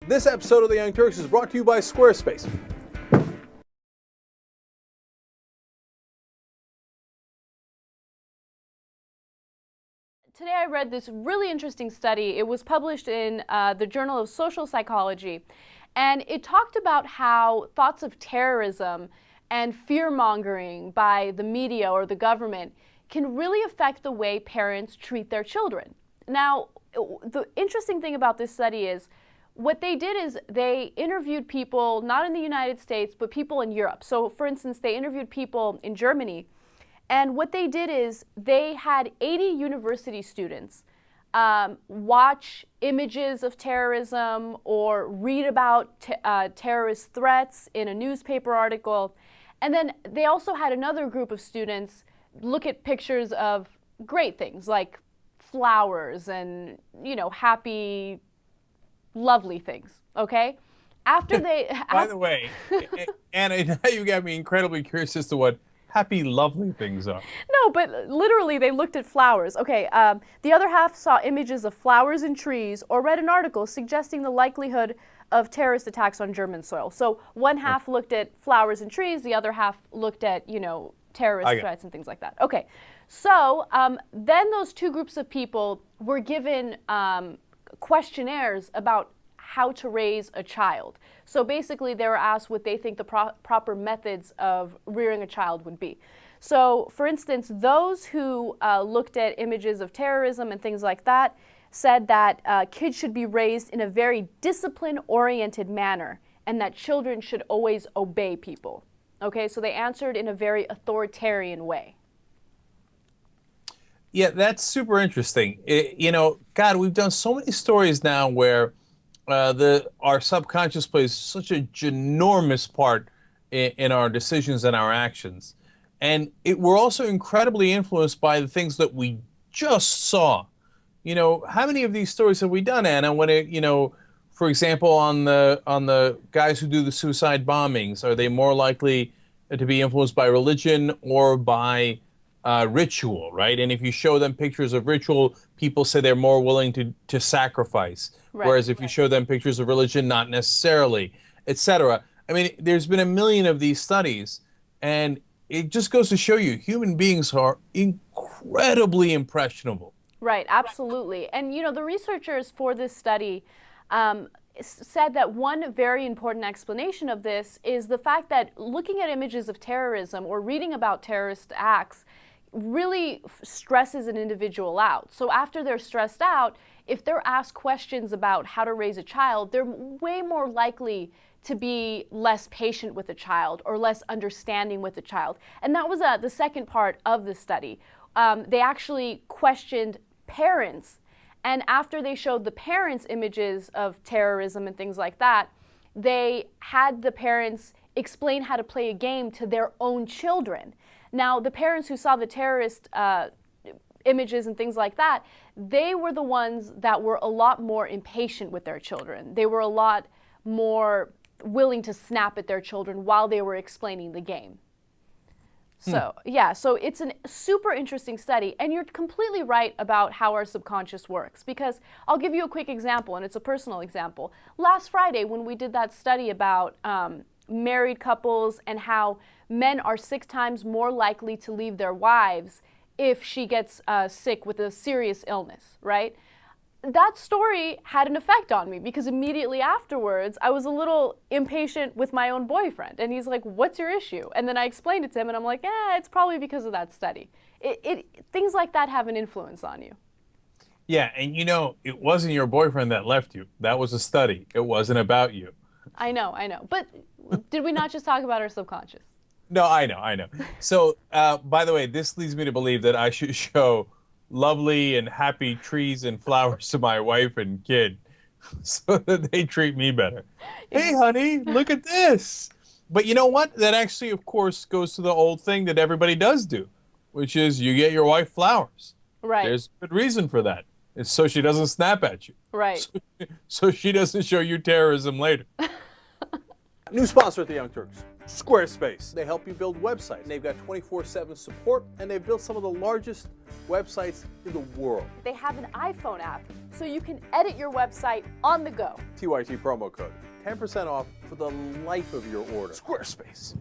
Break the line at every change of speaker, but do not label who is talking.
This episode of The Young Turks is brought to you by Squarespace.
Today I read this really interesting study. It was published in the Journal of Social Psychology, and it talked about how thoughts of terrorism and fear-mongering by the media or the government can really affect the way parents treat their children. Now, the interesting thing about this study is what they did is they interviewed people, not in the United States, but people in Europe. So, for instance, they interviewed people in Germany. And what they did is they had 80 university students watch images of terrorism or read about terrorist threats in a newspaper article. And then they also had another group of students look at pictures of great things like flowers and, you know, happy, lovely things, okay? After they...
By the way, Anna, now you got me incredibly curious as to what happy, lovely things are.
No, but literally they looked at flowers. Okay, the other half saw images of flowers and trees or read an article suggesting the likelihood of terrorist attacks on German soil. So one half looked at flowers and trees, the other half looked at, you know, terrorist threats and things like that. Okay, so then those two groups of people were given questionnaires about how to raise a child. So basically they were asked what they think the proper methods of rearing a child would be. So for instance, those who looked at images of terrorism and things like that said that kids should be raised in a very discipline-oriented manner and that children should always obey people. Okay, so they answered in a very authoritarian way.
Yeah, that's super interesting. You know, God, we've done so many stories now where our subconscious plays such a ginormous part in our decisions and our actions. And we're also incredibly influenced by the things that we just saw. You know, how many of these stories have we done, Anna, when you know, for example, on the guys who do the suicide bombings, are they more likely to be influenced by religion or by ritual, right? And if you show them pictures of ritual, people say they're more willing to sacrifice. Right. Whereas if you show them pictures of religion, not necessarily, etc. I mean, there's been a million of these studies, and it just goes to show you human beings are incredibly impressionable.
Right, absolutely. And you know, the researchers for this study said that one very important explanation of this is the fact that looking at images of terrorism or reading about terrorist acts really stresses an individual out. So after they're stressed out, if they're asked questions about how to raise a child, they're way more likely to be less patient with a child or less understanding with a child. And that was the second part of the study. They actually questioned parents, and after they showed the parents images of terrorism and things like that, they had the parents explain how to play a game to their own children. Now, the parents who saw the terrorist images and things like that, they were the ones that were a lot more impatient with their children. They were a lot more willing to snap at their children while they were explaining the game. So, yeah, so it's a super interesting study, and you're completely right about how our subconscious works, because I'll give you a quick example, and it's a personal example. Last Friday, when we did that study about married couples and how men are 6 times more likely to leave their wives if she gets sick with a serious illness, right? That story had an effect on me because immediately afterwards I was a little impatient with my own boyfriend, and he's like, "What's your issue?" And then I explained it to him, and I'm like, it's probably because of that study. Things like that have an influence on you.
Yeah, and you know, it wasn't your boyfriend that left you. That was a study. It wasn't about you.
I know. But did we not just talk about our subconscious?
No, I know. So, by the way, this leads me to believe that I should show lovely and happy trees and flowers to my wife and kid so that they treat me better. Hey, honey, look at this. But you know what? That actually, of course, goes to the old thing that everybody does do, which is you get your wife flowers.
Right.
There's a good reason for that. It's so she doesn't snap at you.
Right.
So she doesn't show you terrorism later.
New sponsor at the Young Turks, Squarespace. They help you build websites. They've got 24/7 support, and they've built some of the largest websites in the world.
They have an iPhone app, so you can edit your website on the go.
TYT promo code, 10% off for the life of your order. Squarespace.